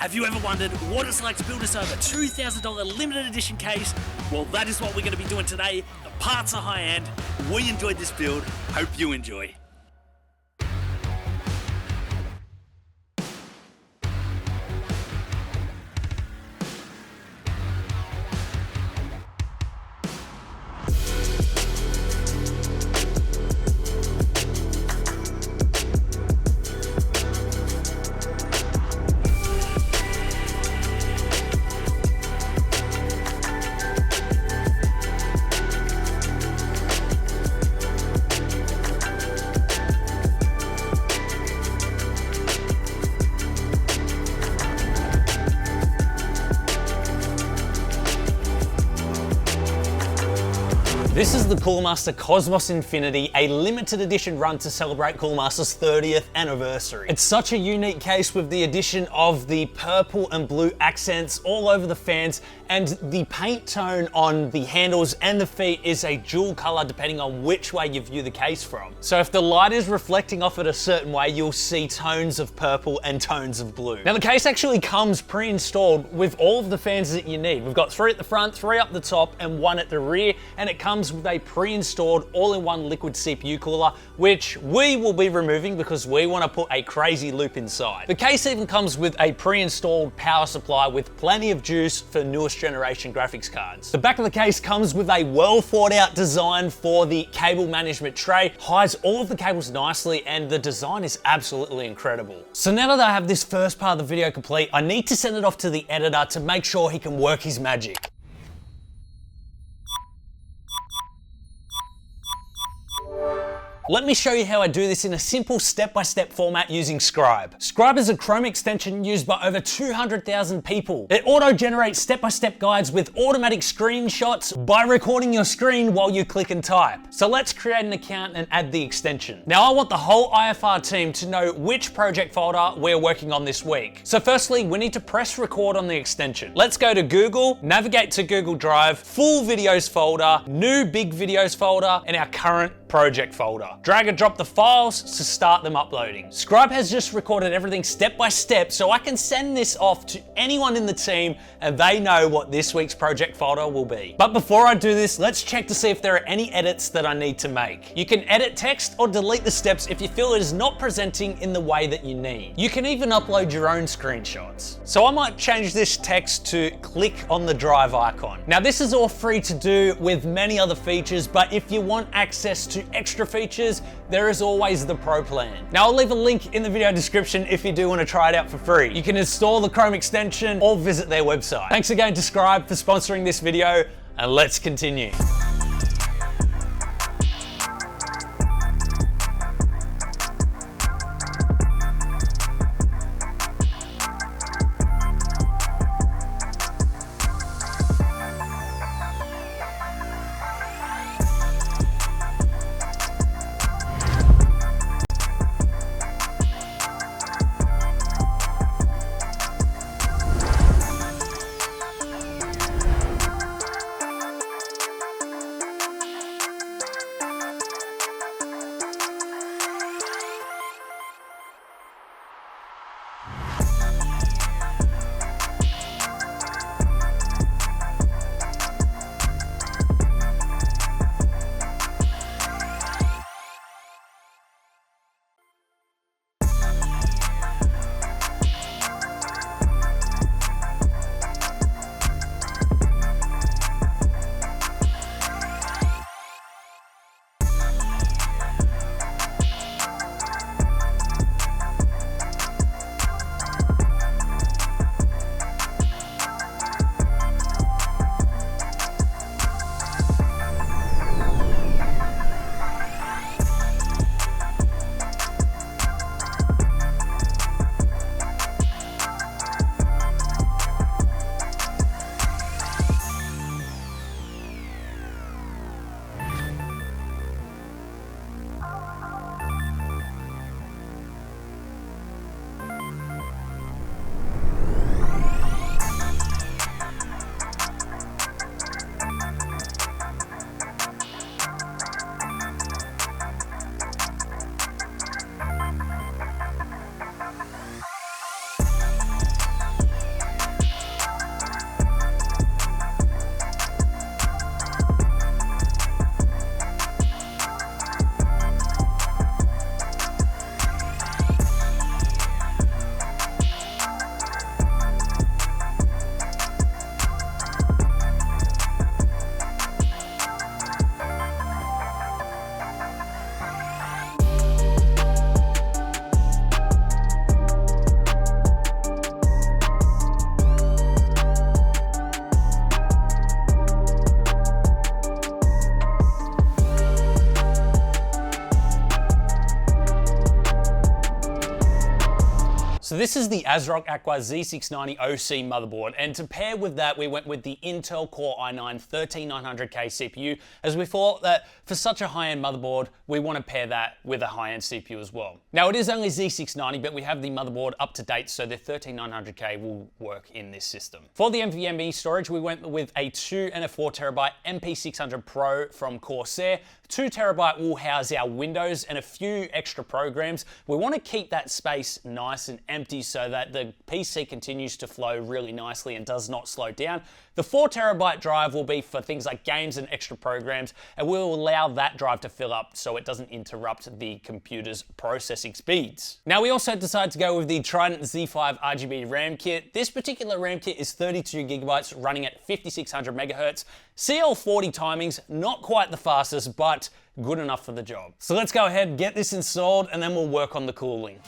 Have you ever wondered what it's like to build this over $2,000 limited edition case? Well, that is what we're going to be doing today. The parts are high end. We enjoyed this build. Hope you enjoy. This is the Cooler Master Cosmos Infinity, a limited edition run to celebrate Cooler Master's 30th anniversary. It's such a unique case with the addition of the purple and blue accents all over the fans, and the paint tone on the handles and the feet is a dual color depending on which way you view the case from. So if the light is reflecting off it a certain way, you'll see tones of purple and tones of blue. Now the case actually comes pre-installed with all of the fans that you need. We've got 3 at the front, 3 up the top, and 1 at the rear, and it comes with a pre-installed all-in-one liquid CPU cooler, which we will be removing because we want to put a crazy loop inside. The case even comes with a pre-installed power supply with plenty of juice for newest generation graphics cards. The back of the case comes with a well thought out design for the cable management tray, hides all of the cables nicely, and the design is absolutely incredible. So now that I have this first part of the video complete, I need to send it off to the editor to make sure he can work his magic. Let me show you how I do this in a simple step-by-step format using Scribe. Scribe is a Chrome extension used by over 200,000 people. It auto-generates step-by-step guides with automatic screenshots by recording your screen while you click and type. So let's create an account and add the extension. Now I want the whole IFR team to know which project folder we're working on this week. So firstly, we need to press record on the extension. Let's go to Google, navigate to Google Drive, full videos folder, new big videos folder, and our current project folder. Drag and drop the files to start them uploading. Scribe has just recorded everything step by step, so I can send this off to anyone in the team and they know what this week's project folder will be. But before I do this, let's check to see if there are any edits that I need to make. You can edit text or delete the steps if you feel it is not presenting in the way that you need. You can even upload your own screenshots. So I might change this text to click on the drive icon. Now this is all free to do with many other features, but if you want access to extra features, there is always the Pro plan. Now I'll leave a link in the video description if you do want to try it out for free. You can install the Chrome extension or visit their website. Thanks again to Scribe for sponsoring this video, and let's continue. this is the Asrock Aqua Z690 OC motherboard, and to pair with that, we went with the Intel Core i9-13900K CPU, as we thought that for such a high-end motherboard, we want to pair that with a high-end CPU as well. Now, it is only Z690, but we have the motherboard up to date, so the 13900K will work in this system. For the NVMe storage, we went with a 2 and a 4 terabyte MP600 Pro from Corsair. 2 terabyte will house our Windows and a few extra programs. We want to keep that space nice and empty so that the PC continues to flow really nicely and does not slow down. The 4 terabyte drive will be for things like games and extra programs, and we'll allow that drive to fill up so it doesn't interrupt the computer's processing speeds. Now, we also decided to go with the Trident Z5 RGB RAM kit. This particular RAM kit is 32 gigabytes running at 5600 megahertz. CL40 timings, not quite the fastest, but good enough for the job. So let's go ahead, get this installed, and then we'll work on the cooling.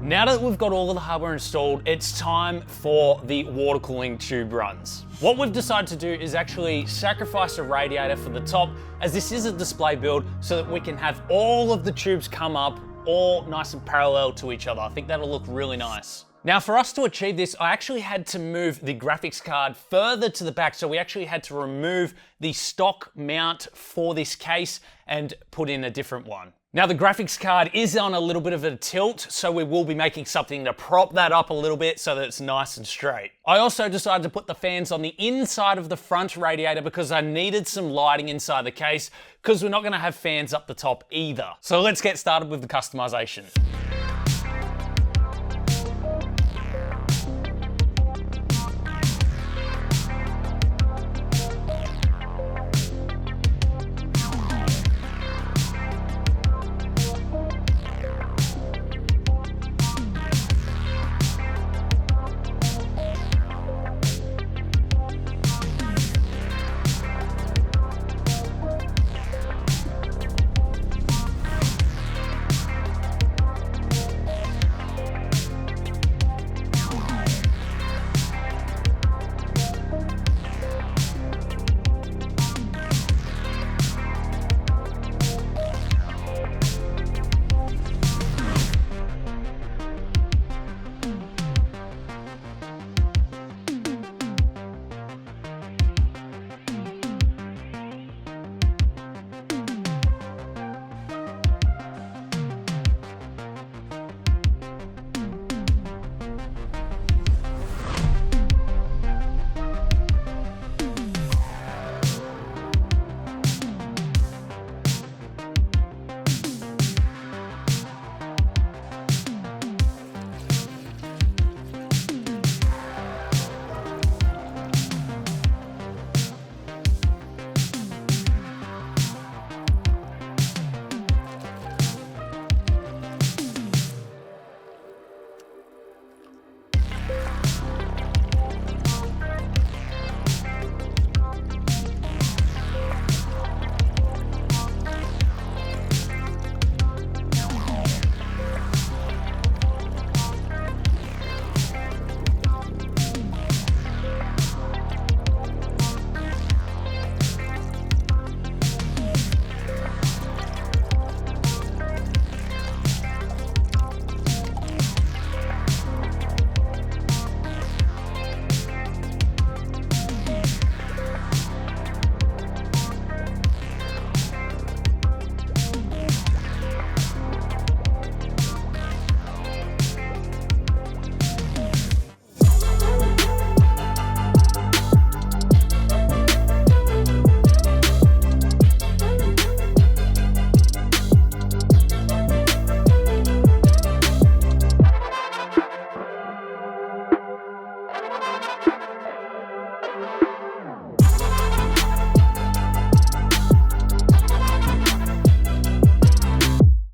Now that we've got all of the hardware installed, it's time for the water cooling tube runs. What we've decided to do is actually sacrifice a radiator for the top, as this is a display build, so that we can have all of the tubes come up all nice and parallel to each other. I think that'll look really nice. Now, for us to achieve this, I actually had to move the graphics card further to the back, so we actually had to remove the stock mount for this case and put in a different one. Now the graphics card is on a little bit of a tilt, so we will be making something to prop that up a little bit so that it's nice and straight. I also decided to put the fans on the inside of the front radiator because I needed some lighting inside the case, because we're not going to have fans up the top either. So let's get started with the customization.